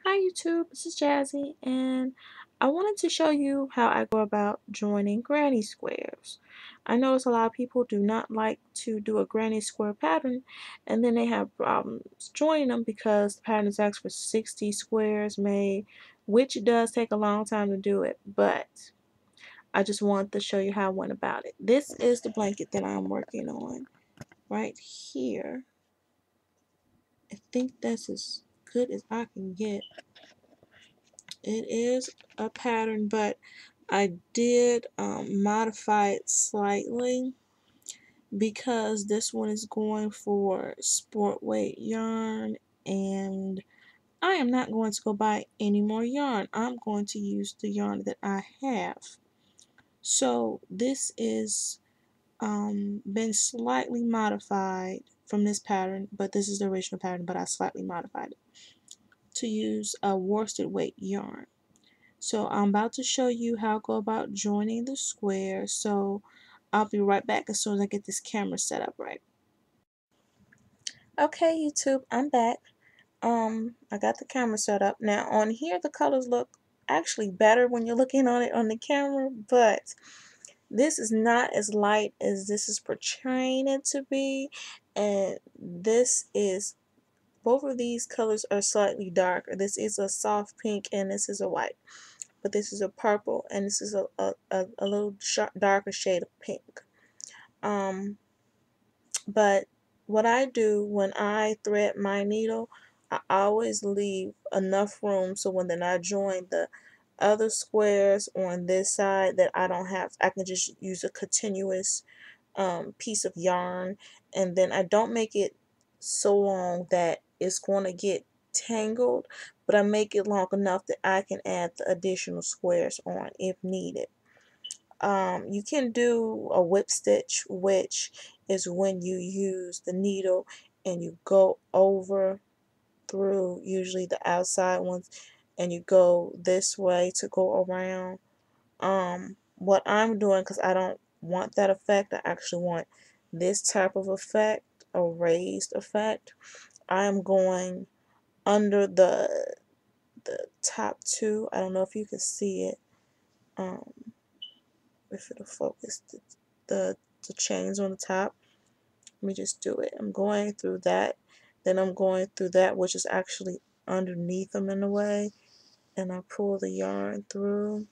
Hi YouTube, this is Jazzy and I wanted to show you how I go about joining granny squares. I notice a lot of people do not like to do a granny square pattern and then they have problems joining them because the pattern is asked for 60 squares made, which does take a long time to do it, but I just wanted to show you how I went about it. This is the blanket that I'm working on right here. I think that's as good as I can get. It is a pattern, but I did modify it slightly because this one is going for sport weight yarn, and I am not going to go buy any more yarn. I'm going to use the yarn that I have. So this is been slightly modified from this pattern, but this is the original pattern, but I slightly modified it to use a worsted weight yarn. So I'm about to show you how to go about joining the square. So I'll be right back as soon as I get this camera set up right. Okay, YouTube, I'm back. I got the camera set up. Now on here the colors look actually better when you're looking on it on the camera, but this is not as light as this is portraying it to be, and this is both of these colors are slightly darker. This is a soft pink and this is a white. But this is a purple and this is a little darker shade of pink. But what I do when I thread my needle, I always leave enough room so when I join the other squares on this side that I can just use a continuous piece of yarn, and then I don't make it so long that it's going to get tangled, but I make it long enough that I can add the additional squares on if needed. You can do a whip stitch, which is when you use the needle and you go over through usually the outside ones and you go this way to go around. What I'm doing, because I don't want that effect, I actually want this type of effect, a raised effect. I'm going under the top two. I don't know if you can see it. Um, if it'll focus the the chains on the top. Let me just do it. I'm going through that, then I'm going through that which is actually underneath them in a way, and I pull the yarn through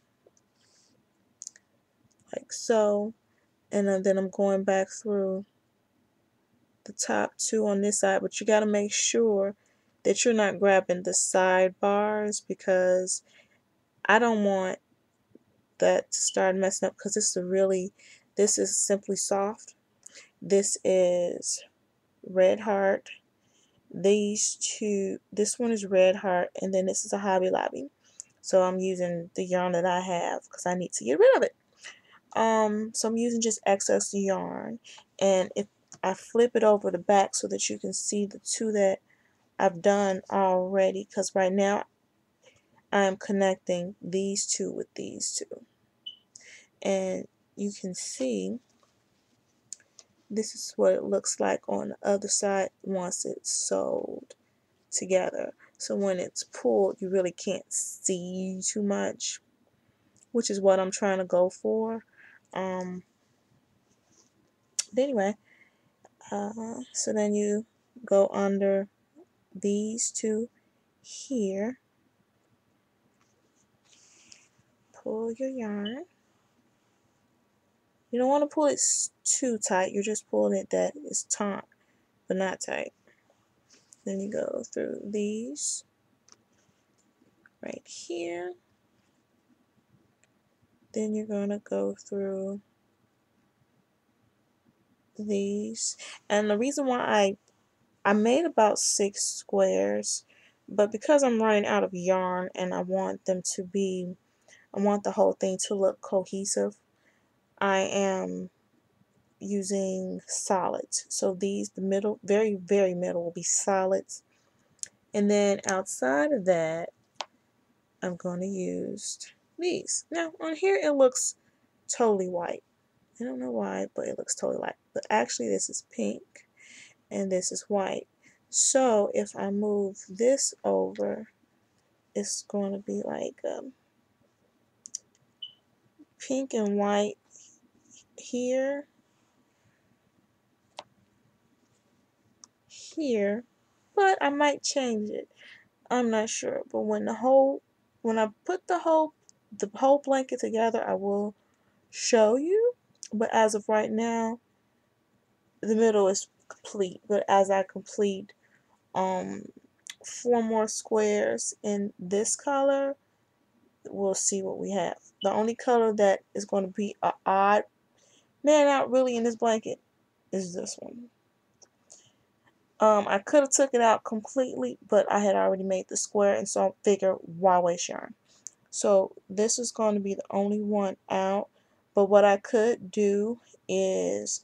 like so, and then I'm going back through the top two on this side, but you got to make sure that you're not grabbing the side bars because I don't want that to start messing up, because this is simply soft. This is red heart. This one is red heart, and then this is a Hobby Lobby. So I'm using the yarn that I have because I need to get rid of it. So I'm using just excess yarn, and if I flip it over the back so that you can see the two that I've done already, because right now I'm connecting these two with these two, and you can see this is what it looks like on the other side once it's sewed together. So when it's pulled, you really can't see too much, which is what I'm trying to go for. But anyway, so then you go under these two here, pull your yarn. You don't want to pull it too tight, you're just pulling it that is taut but not tight. Then you go through these right here. Then you're going to go through these. And the reason why I made about 6 squares, but because I'm running out of yarn and I want the whole thing to look cohesive, I am using solids. So these, the middle, very, very middle will be solids. And then outside of that, I'm going to use these. Now on here it looks totally white. I don't know why, but it looks totally white. But actually this is pink and this is white. So if I move this over it's going to be like pink and white here, here, but I might change it. I'm not sure. But when I put the whole blanket together, I will show you. But as of right now, the middle is complete. But as I complete um 4 more squares in this color, we'll see what we have. The only color that is going to be a odd man out really in this blanket is this one. I could have took it out completely, but I had already made the square, and so I figured why waste yarn. So this is going to be the only one out. But what I could do is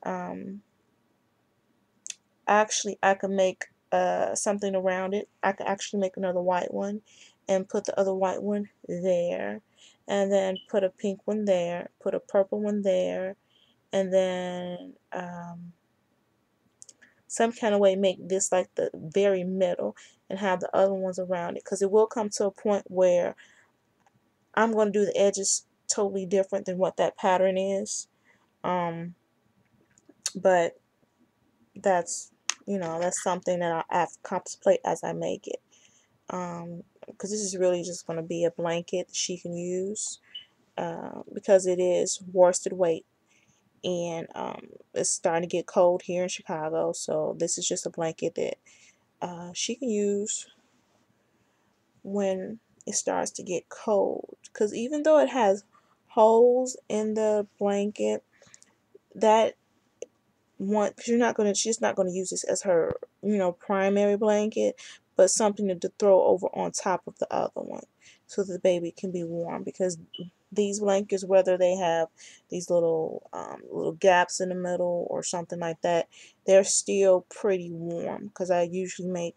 actually I could make something around it. I could actually make another white one and put the other white one there, and then put a pink one there, put a purple one there, and then some kind of way make this like the very middle and have the other ones around it, because it will come to a point where I'm going to do the edges totally different than what that pattern is. But that's, that's something that I have to contemplate as I make it. Because this is really just going to be a blanket she can use, because it is worsted weight, and it's starting to get cold here in Chicago, so this is just a blanket that she can use when it starts to get cold. Because even though it has holes in the blanket, that one, because she's not gonna use this as her primary blanket, but something to throw over on top of the other one so the baby can be warm. Because these blankets, whether they have these little gaps in the middle or something like that, they're still pretty warm. Because I usually make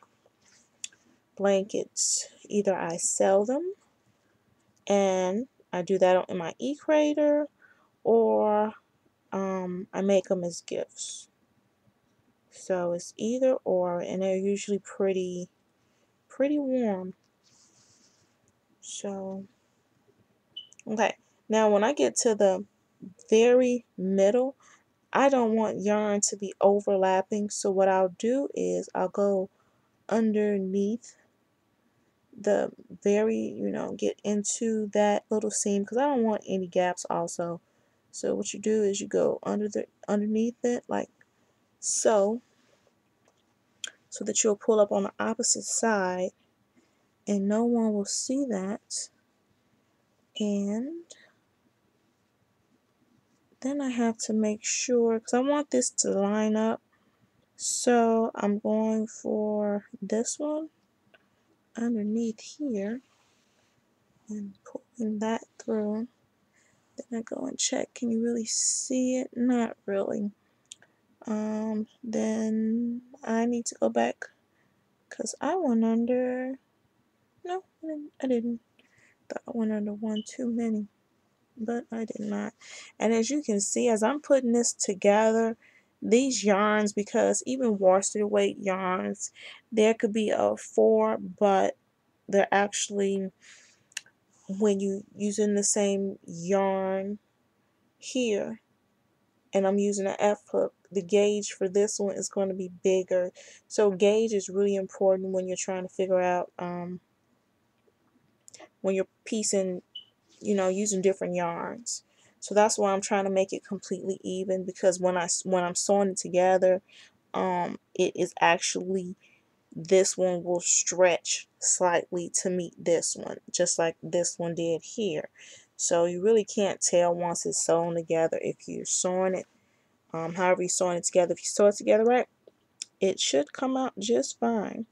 blankets, either I sell them and I do that in my e-creator, or I make them as gifts. So it's either or, and they're usually pretty warm. So okay, now when I get to the very middle, I don't want yarn to be overlapping, so what I'll do is I'll go underneath the get into that little seam, because I don't want any gaps also. So what you do is you go underneath it like so, so that you'll pull up on the opposite side and no one will see that. And then I have to make sure, because I want this to line up, so I'm going for this one underneath here and pulling that through. Then I go and check, can you really see it? Not really. Then I need to go back, because I went under, no, I didn't. Thought I went under one too many, but I did not. And as you can see, as I'm putting this together, these yarns, because even worsted weight yarns, there could be a 4, but they're actually, when you using the same yarn here, and I'm using an F hook, the gauge for this one is going to be bigger. So gauge is really important when you're trying to figure out when you're piecing, using different yarns. So that's why I'm trying to make it completely even, because when I'm sewing it together, it is actually, this one will stretch slightly to meet this one, just like this one did here. So you really can't tell once it's sewn together if you're sewing it, however you're sewing it together. If you sew it together right, it should come out just fine.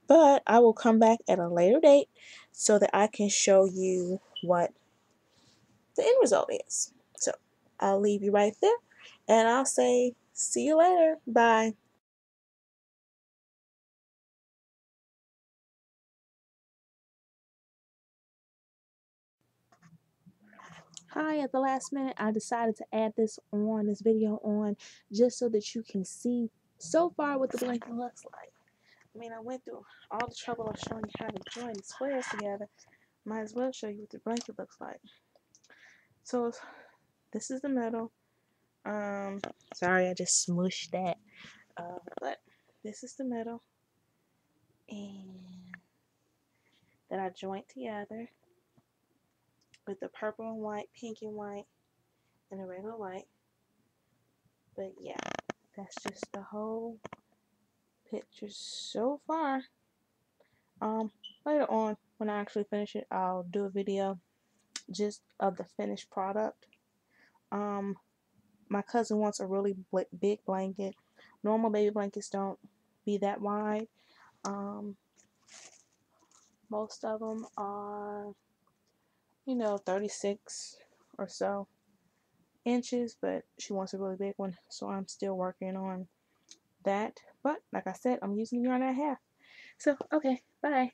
But I will come back at a later date so that I can show you what the end result is. So I'll leave you right there, and I'll say see you later. Bye. Hi, at the last minute, I decided to add this video on, just so that you can see so far what the blanket looks like. I mean, I went through all the trouble of showing you how to join the squares together. Might as well show you what the blanket looks like. So this is the middle. Sorry, I just smushed that. But this is the middle, and that I joined together with the purple and white, pink and white, and the regular white. But yeah, that's just the whole picture so far. Later on, when I actually finish it, I'll do a video just of the finished product. Um, my cousin wants a really big blanket. Normal baby blankets don't be that wide. Most of them are, 36 or so inches, but she wants a really big one, so I'm still working on that. But like I said, I'm using yarn and a half. So, okay, bye.